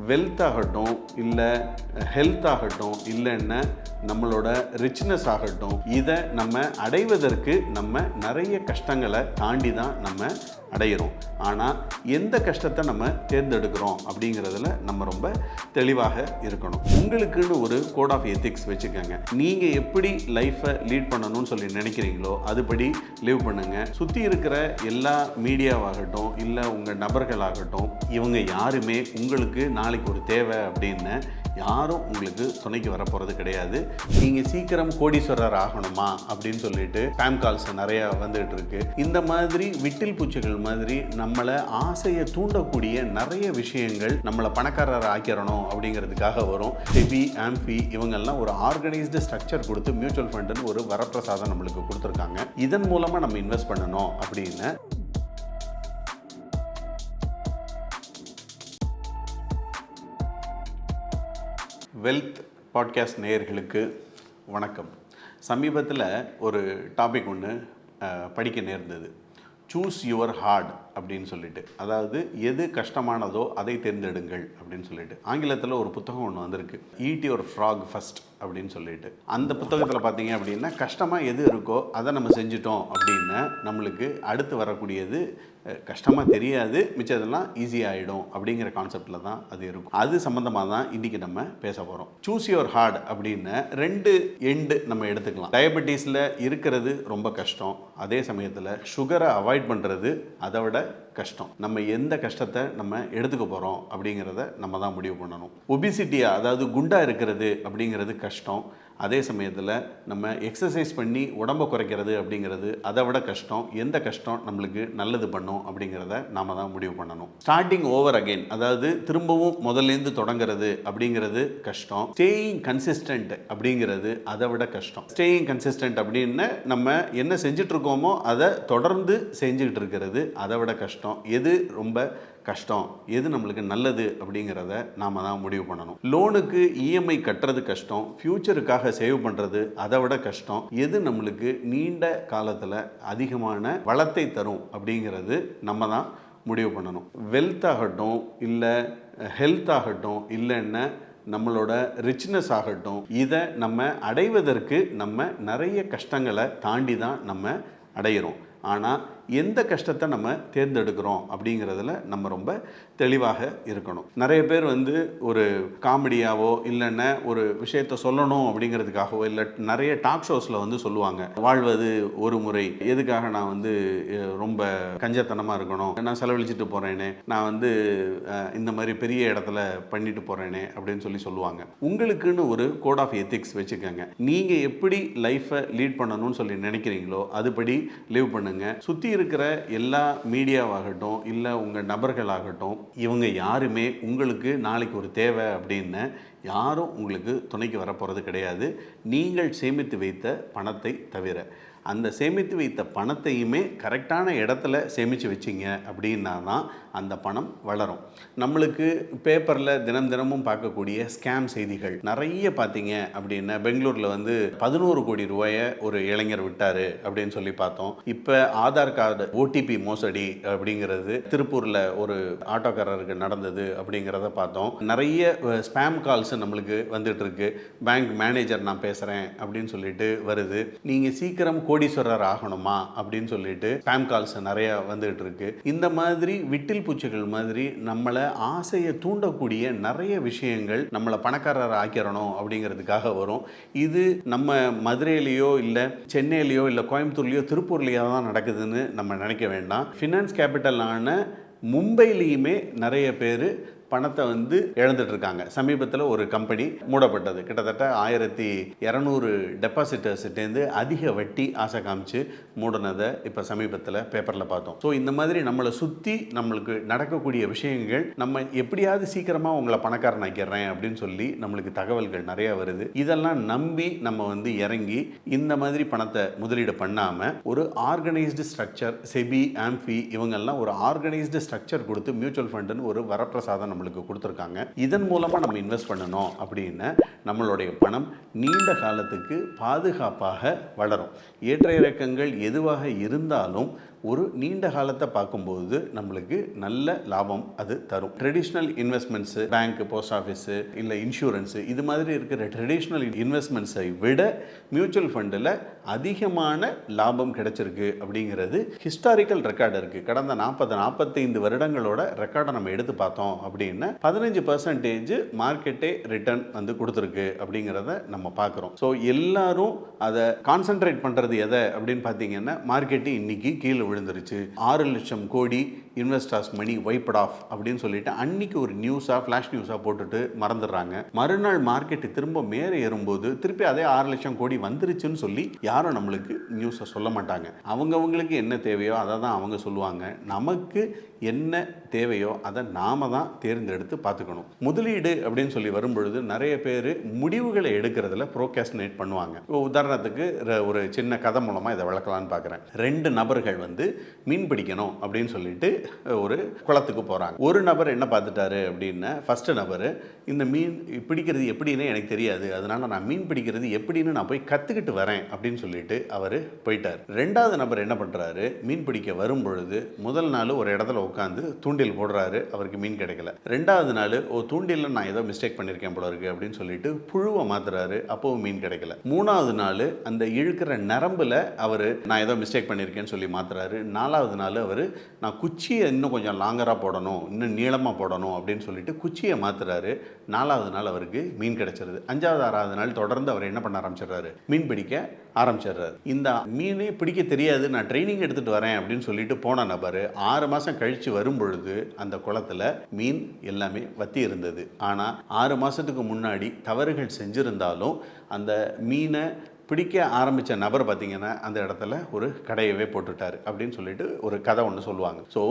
Wealth ஆகட்டும், இல்லை health ஆகட்டும், இல்லைன்னா நம்மளோட ரிச்னஸ் ஆகட்டும், இதை நம்ம அடைவதற்கு நம்ம நிறைய கஷ்டங்களை தாண்டி தான் நம்ம அடையிறோம். ஆனால் எந்த கஷ்டத்தை நம்ம தேர்ந்தெடுக்கிறோம் அப்படிங்கிறதுல நம்ம ரொம்ப தெளிவாக இருக்கணும். உங்களுக்குன்னு ஒரு கோட் ஆஃப் எத்திக்ஸ் வச்சுக்கோங்க. நீங்கள் எப்படி லைஃப்பை லீட் பண்ணணும்னு சொல்லி நினைக்கிறீங்களோ அதுபடி லீவ் பண்ணுங்கள். சுற்றி இருக்கிற எல்லா மீடியாவாகட்டும், இல்லை உங்கள் நபர்களாகட்டும், இவங்க யாருமே உங்களுக்கு நாளைக்கு ஒரு தேவை அப்படின்னு யாரும் உங்களுக்கு துணைக்கு வர போகிறது கிடையாது. நீங்கள் சீக்கிரம் கோடீஸ்வரர் ஆகணுமா அப்படின்னு சொல்லிட்டு ஸ்பாம் கால்ஸ் நிறையா வந்துகிட்டு இருக்கு. இந்த மாதிரி விட்டில் பூச்சிகள் மாதிரி நம்மளை ஆசையை தூண்டக்கூடிய நிறைய விஷயங்கள் நம்மளை பணக்காரர் ஆக்கிறணும் அப்படிங்கிறதுக்காக வரும். செபி, ஆம்பி இவங்கெல்லாம் ஒரு ஆர்கனைஸ்டு ஸ்ட்ரக்சர் கொடுத்து மியூச்சுவல் ஃபண்டுன்னு ஒரு வரப்பிரசாதம் நம்மளுக்கு கொடுத்துருக்காங்க. இதன் மூலமாக நம்ம இன்வெஸ்ட் பண்ணணும் அப்படின்னு வெல்த் பாட்காஸ்ட் நேயர்களுக்கு வணக்கம். சமீபத்தில் ஒரு டாபிக் ஒன்று படிக்க நேர்ந்தது. சூஸ் யுவர் ஹார்ட் அப்படின்னு சொல்லிட்டு, அதாவது எது கஷ்டமானதோ அதை தேர்ந்தெடுங்கள் அப்படின்னு சொல்லிட்டு ஆங்கிலத்தில் ஒரு புத்தகம் ஒன்று வந்திருக்கு, ஈட் யுவர் ஃப்ராக் ஃபர்ஸ்ட் அப்படின்னு சொல்லிட்டு. அந்த புத்தகத்தில் பார்த்தீங்க அப்படின்னா கஷ்டமாக எது இருக்கோ அதை நம்ம செஞ்சிட்டோம் அப்படின்னா நம்மளுக்கு அடுத்து வரக்கூடியது கஷ்டமாக தெரியாது, மிச்சதெல்லாம் ஈஸியாகிடும் அப்படிங்கிற கான்செப்டில் தான் அது இருக்கும். அது சம்மந்தமாக தான் இன்றைக்கி நம்ம பேச போகிறோம். சூஸ் யுவர் ஹார்ட் அப்படின்னு ரெண்டு எண்டு நம்ம எடுத்துக்கலாம். டயபெட்டிஸில் இருக்கிறது ரொம்ப கஷ்டம், அதே சமயத்தில் சுகரை அவாய்ட் பண்ணுறது அதை விட கஷ்டம். நம்ம எந்த கஷ்டத்தை நம்ம எடுத்துக்க போகிறோம் அப்படிங்கிறத நம்ம தான் முடிவு பண்ணணும். ஒபிசிட்டியாக, அதாவது குண்டா இருக்கிறது அப்படிங்கிறது கஷ்டம், அதே சமயத்தில் நம்ம எக்ஸசைஸ் பண்ணி உடம்பை குறைக்கிறது அப்படிங்கிறது அதை விட கஷ்டம். எந்த கஷ்டம் நம்மளுக்கு நல்லது பண்ணும் அப்படிங்கிறத நாம் தான் முடிவு பண்ணணும். ஸ்டார்டிங் ஓவர் அகெயின், அதாவது திரும்பவும் முதல்லேருந்து தொடங்குறது அப்படிங்கிறது கஷ்டம். ஸ்டேயிங் கன்சிஸ்டன்ட் அப்படிங்கிறது அதை விட கஷ்டம். ஸ்டேயிங் கன்சிஸ்டன்ட் அப்படின்னு நம்ம என்ன செஞ்சுட்டு இருக்கோமோ அதை தொடர்ந்து செஞ்சுக்கிட்டு இருக்கிறது அதை விட கஷ்டம். எது ரொம்ப கஷ்டம், எது நம்மளுக்கு நல்லது அப்படிங்கிறத நாம் தான் முடிவு பண்ணணும். லோனுக்கு இஎம்ஐ கட்டுறது கஷ்டம், ஃப்யூச்சருக்காக சேவ் பண்ணுறது அதை விட கஷ்டம். எது நம்மளுக்கு நீண்ட காலத்தில் அதிகமான வளத்தை தரும் அப்படிங்கிறது நம்ம தான் முடிவு பண்ணணும். வெல்த் ஆகட்டும், இல்லை ஹெல்த் ஆகட்டும், இல்லைன்னா நம்மளோட ரிச்னஸ் ஆகட்டும், இதை நம்ம அடைவதற்கு நம்ம நிறைய கஷ்டங்களை தாண்டி தான் நம்ம அடையிறோம். ஆனால் எந்த கஷ்டத்தை நம்ம தேர்ந்தெடுக்கிறோம் அப்படிங்கிறதுல நம்ம ரொம்ப தெளிவாக இருக்கணும். நிறைய பேர் ஒரு காமெடியாவோ இல்லைன்னா ஒரு விஷயத்தை சொல்லணும் அப்படிங்கிறதுக்காகவோ இல்லை நிறைய டாக் ஷோஸில் சொல்லுவாங்க, வாழ்வது ஒரு முறை, எதுக்காக நான் ரொம்ப கஞ்சத்தனமாக இருக்கணும், நான் செலவழிச்சிட்டு போகிறேனே, நான் இந்த மாதிரி பெரிய இடத்துல பண்ணிட்டு போகிறேனே அப்படின்னு சொல்லுவாங்க. உங்களுக்குன்னு ஒரு கோட் ஆஃப் எத்திக்ஸ் வச்சுக்கோங்க. நீங்கள் எப்படி லைஃப்பை லீட் பண்ணணும்னு சொல்லி நினைக்கிறீங்களோ அதுபடி லீவ் பண்ணுங்க. சுற்றி இருக்கிற எல்லா மீடியாவாகட்டும், இல்லை உங்கள் நபர்களாகட்டும், இவங்க யாருமே உங்களுக்கு நாளைக்கு ஒரு தேவை அப்படின்னு யாரும் உங்களுக்கு துணைக்கு வர போகிறது கிடையாது, நீங்கள் சேமித்து வைத்த பணத்தை தவிர. அந்த சேமித்து வைத்த பணத்தையுமே கரெக்டான இடத்துல சேமித்து வச்சிங்க அப்படின்னா தான் அந்த பணம் வளரும். நம்மளுக்கு பேப்பரில் தினமும் பார்க்கக்கூடிய ஸ்கேம் செய்திகள் நிறைய பார்த்தீங்க அப்படின்னா, பெங்களூரில் 11 கோடி ரூபாயை ஒரு இளைஞர் விட்டார் அப்படின்னு சொல்லி பார்த்தோம். இப்போ ஆதார் கார்டு ஓடிபி மோசடி அப்படிங்கிறது திருப்பூரில் ஒரு ஆட்டோக்காரருக்கு நடந்தது அப்படிங்கிறத பார்த்தோம். நிறைய ஸ்பாம் கால்ஸ் நம்மளுக்கு வந்துட்டு இருக்கு. பேங்க் மேனேஜர் நான் பேசுகிறேன் அப்படின்னு சொல்லிட்டு வருது. நீங்கள் சீக்கிரம் கோடீஸ்வரர் ஆகணுமா அப்படின்னு சொல்லிட்டு ஸ்பாம் கால்ஸ் நிறைய வந்துகிட்டு இருக்கு. இந்த மாதிரி விட்டில் பூச்சிகள் மாதிரி நம்மளை ஆசையை தூண்டக்கூடிய நிறைய விஷயங்கள் நம்மளை பணக்காரர் ஆக்கிறணும் அப்படிங்கிறதுக்காக வரும். இது நம்ம மதுரையிலையோ இல்லை சென்னையிலையோ இல்லை கோயம்புத்தூர்லையோ திருப்பூர்லையோ தான் நடக்குதுன்னு நம்ம நினைக்க வேண்டாம். ஃபினான்ஸ் கேபிட்டலான மும்பையிலையுமே நிறைய பேர் பணத்தை இழந்துட்டு இருக்காங்க. சமீபத்தில் ஒரு கம்பெனி மூடப்பட்டது. கிட்டத்தட்ட 1200 டெபாசிட்டர்ஸ்கிட்டேருந்து அதிக வட்டி ஆசை காமிச்சு மூடினதை இப்போ சமீபத்தில் பேப்பரில் பார்த்தோம். ஸோ இந்த மாதிரி நம்மளை சுற்றி நம்மளுக்கு நடக்கக்கூடிய விஷயங்கள், நம்ம எப்படியாவது சீக்கிரமாக உங்களை பணக்காரன் ஆக்கிடுறேன் அப்படின்னு சொல்லி நம்மளுக்கு தகவல்கள் நிறையா வருது. இதெல்லாம் நம்பி நம்ம இறங்கி இந்த மாதிரி பணத்தை முதலீடு பண்ணாமல் ஒரு ஆர்கனைஸ்டு ஸ்ட்ரக்சர், செபி, ஆம்பி இவங்கெல்லாம் ஒரு ஆர்கனைஸ்டு ஸ்ட்ரக்சர் கொடுத்து மியூச்சுவல் ஃபண்டுன்னு ஒரு வரப்பிரசாதம் நம்மளுக்கு கொடுத்துருக்காங்க. இதன் மூலமாக நம்ம இன்வெஸ்ட் பண்ணணும் அப்படின்னு நம்மளுடைய பணம் நீண்ட காலத்துக்கு பாதுகாப்பாக வளரும். ஏற்ற இறக்கங்கள் எதுவாக இருந்தாலும் ஒரு நீண்ட காலத்தை பார்க்கும்போது நம்மளுக்கு நல்ல லாபம் அது தரும். Traditional investments, bank, post office, இல்லை இன்சூரன்ஸு, இது மாதிரி இருக்கிற ட்ரெடிஷ்னல் இன்வெஸ்ட்மெண்ட்ஸை விட மியூச்சுவல் ஃபண்டில் அதிகமான லாபம் கிடைச்சிருக்கு அப்படிங்கிறது ஹிஸ்டாரிக்கல் ரெக்கார்டு இருக்குது. கடந்த 45 வருடங்களோட ரெக்கார்டை நம்ம எடுத்து பார்த்தோம் அப்படின்னா 15% மார்க்கெட்டே ரிட்டர்ன் வந்து கொடுத்துருக்கு அப்படிங்கிறத நம்ம பார்க்குறோம். ஸோ எல்லாரும் அதை கான்சென்ட்ரேட் பண்ணுறது எதை அப்படின்னு பார்த்தீங்கன்னா, மார்க்கெட்டு இன்னைக்கு கீழே விழுந்துருச்சு, 6 லட்சம் கோடி இன்வெஸ்டர்ஸ் மணி வைப்ட் ஆஃப் அப்படின்னு சொல்லிட்டு அன்னைக்கு ஒரு நியூஸாக, ஃப்ளாஷ் நியூஸாக போட்டுட்டு மறந்துடுறாங்க. மறுநாள் மார்க்கெட்டு திரும்ப மேலே ஏறும்போது திருப்பி அதே 6 லட்சம் கோடி வந்துருச்சுன்னு சொல்லி யாரும் நம்மளுக்கு நியூஸை சொல்ல மாட்டாங்க. அவங்கவுங்களுக்கு என்ன தேவையோ அதை தான் அவங்க சொல்லுவாங்க. நமக்கு என்ன தேவையோ அதை நாம தான் தேர்ந்தெடுத்து பார்த்துக்கணும். முதலீடு அப்படின்னு சொல்லி வரும்பொழுது நிறைய பேர் முடிவுகளை எடுக்கிறதுல ப்ரோகாஸ்டினேட் பண்ணுவாங்க. உதாரணத்துக்கு ஒரு சின்ன கதை மூலமாக இதை விளக்கலான்னு பார்க்குறேன். 2 நபர்கள் வந்து மீன் பிடிக்கணும் அப்படின்னு சொல்லிட்டு ஒரு குளத்துக்கு போகிறாங்க. ஒரு நபர் என்ன பார்த்துட்டாரு அப்படின்னா, ஃபஸ்ட்டு நபர் இந்த மீன் பிடிக்கிறது எப்படின்னு எனக்கு தெரியாது, அதனால நான் மீன் பிடிக்கிறது எப்படின்னு நான் போய் கற்றுக்கிட்டு வரேன் அப்படின்னு சொல்லிட்டு அவர் போயிட்டார். 2வது நபர் என்ன பண்ணுறாரு, மீன் பிடிக்க வரும் பொழுது முதல் நாள் ஒரு இடத்துல உட்காந்து தூண்டில் போடுறாரு, அவருக்கு மீன் கிடைக்கல. 2வது நாள் தூண்டிலில் நான் ஏதோ மிஸ்டேக் பண்ணியிருக்கேன் போல இருக்கு அப்படின்னு சொல்லிட்டு புழுவை மாத்துறாரு, அப்போவும் மீன் கிடைக்கல. 3வது நாள் அந்த இழுக்கிற நரம்பில் அவர் நான் ஏதோ மிஸ்டேக் பண்ணியிருக்கேன்னு சொல்லி மாத்துறாரு. 4வது நாள் அவர் நான் குச்சியை இன்னும் கொஞ்சம் லாங்கராக போடணும், இன்னும் நீளமாக போடணும் அப்படின்னு சொல்லிட்டு குச்சியை மாத்துறாரு. 4வது நாள் அவருக்கு மீன் கிடைச்சிருது. 5வது 6வது நாள் தொடர்ந்து அவர் என்ன பண்ண ஆரம்பிச்சிடுறாரு, மீன் பிடிக்க ஆரம்பிச்சிடுறாரு. இந்த மீனே பிடிக்க தெரியாது, நான் ட்ரைனிங் எடுத்துகிட்டு வரேன் அப்படின்னு சொல்லிட்டு போன நபர் 6 மாதம் கழித்து வரும்பொழுது அந்த குளத்தில் மீன் எல்லாமே வத்தி இருந்தது. ஆனால் 6 மாதத்துக்கு முன்னாடி தவறுகள் செஞ்சுருந்தாலும் அந்த மீனை பிடிக்க ஆரம்பித்த நபர் பார்த்திங்கன்னா அந்த இடத்துல ஒரு கடையவே போட்டுட்டார் அப்படின்னு சொல்லிட்டு ஒரு கதை ஒன்று சொல்லுவாங்க. ஸோ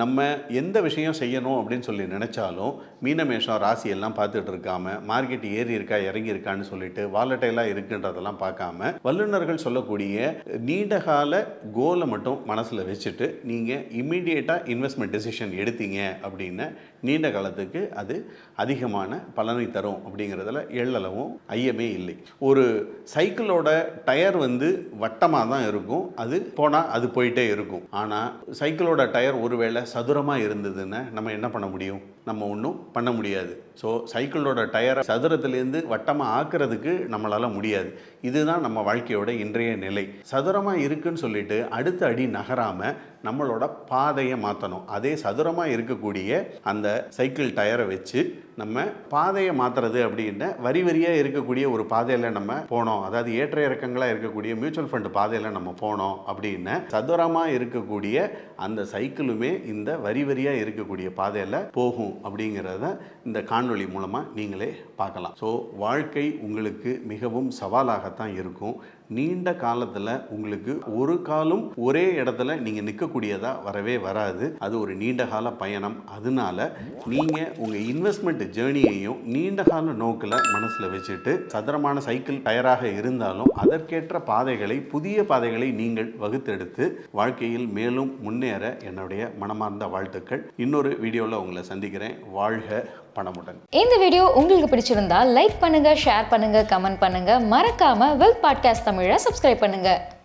நம்ம எந்த விஷயம் செய்யணும் அப்படின்னு சொல்லி நினச்சாலும் மீனமேஷம் ராசியெல்லாம் பார்த்துட்டு இருக்காமல், மார்க்கெட் ஏறி இருக்கா இறங்கி இருக்கான்னு சொல்லிட்டு வாலட்டைலாக இருக்குன்றதெல்லாம் பார்க்காம, வல்லுநர்கள் சொல்லக்கூடிய நீண்டகால கோலை மட்டும் மனசில் வச்சுட்டு நீங்கள் இம்மீடியட்டாக இன்வெஸ்ட்மெண்ட் டெசிஷன் எடுத்தீங்க அப்படின்னா நீண்ட காலத்துக்கு அது அதிகமான பலனை தரும் அப்படிங்கிறதுல எள்ளளவும் ஐயமே இல்லை. ஒரு சைக்கிளோட டயர் வந்து வட்டமாக தான் இருக்கும், அது போனால் அது போயிட்டே இருக்கும். ஆனால் சைக்கிளோட டயர் ஒருவேளை சதுரமாக இருந்ததுன்னா நம்ம என்ன பண்ண முடியும், நம்ம ஒன்றும் பண்ண முடியாது. ஸோ சைக்கிளோட டயரை சதுரத்துலேருந்து வட்டமாக ஆக்கிறதுக்கு நம்மளால் முடியாது. இதுதான் நம்ம வாழ்க்கையோட இன்றைய நிலை. சதுரமாக இருக்குன்னு சொல்லிட்டு அடுத்த அடி நகராமல் நம்மளோட பாதையை மாற்றணும். அதே சதுரமாக இருக்கக்கூடிய அந்த சைக்கிள் டயரை வச்சு நம்ம பாதையை மாற்றுறது அப்படின்னா வரி வரியாக இருக்கக்கூடிய ஒரு பாதையில் நம்ம போனோம், அதாவது ஏற்ற இறக்கங்களாக இருக்கக்கூடிய மியூச்சுவல் ஃபண்டு பாதையில் நம்ம போனோம் அப்படின்னா சதுரமாக இருக்கக்கூடிய அந்த சைக்கிளுமே இந்த வரி வரியாக இருக்கக்கூடிய பாதையில் போகும் அப்படிங்கிறத இந்த காணொளி மூலமாக நீங்களே பார்க்கலாம். ஸோ வாழ்க்கை உங்களுக்கு மிகவும் சவாலாகத்தான் இருக்கும். நீண்ட காலத்தில் உங்களுக்கு ஒரு காலம் ஒரே இடத்துல நீங்கள் நிற்கக்கூடியதாக வரவே வராது. அது ஒரு நீண்ட கால பயணம். அதனால நீங்கள் உங்கள் இன்வெஸ்ட்மெண்ட் ஜேர்னியையும் நீண்ட கால நோக்கில் மனசில் வச்சுட்டு சதுரமான சைக்கிள் டயராக இருந்தாலும் அதற்கேற்ற பாதைகளை, புதிய பாதைகளை நீங்கள் வகுத்தெடுத்து வாழ்க்கையில் மேலும் முன்னேற என்னுடைய மனமார்ந்த வாழ்த்துக்கள். இன்னொரு வீடியோவில் உங்களை சந்திக்கிறேன். வாழ்க பணமுடன். இந்த வீடியோ உங்களுக்கு பிடிச்சிருந்தா லைக் பண்ணுங்க, ஷேர் பண்ணுங்க, கமெண்ட் பண்ணுங்க. மறக்காம வெல்த் பாட்காஸ்ட் தமிழை சப்ஸ்கிரைப் பண்ணுங்க.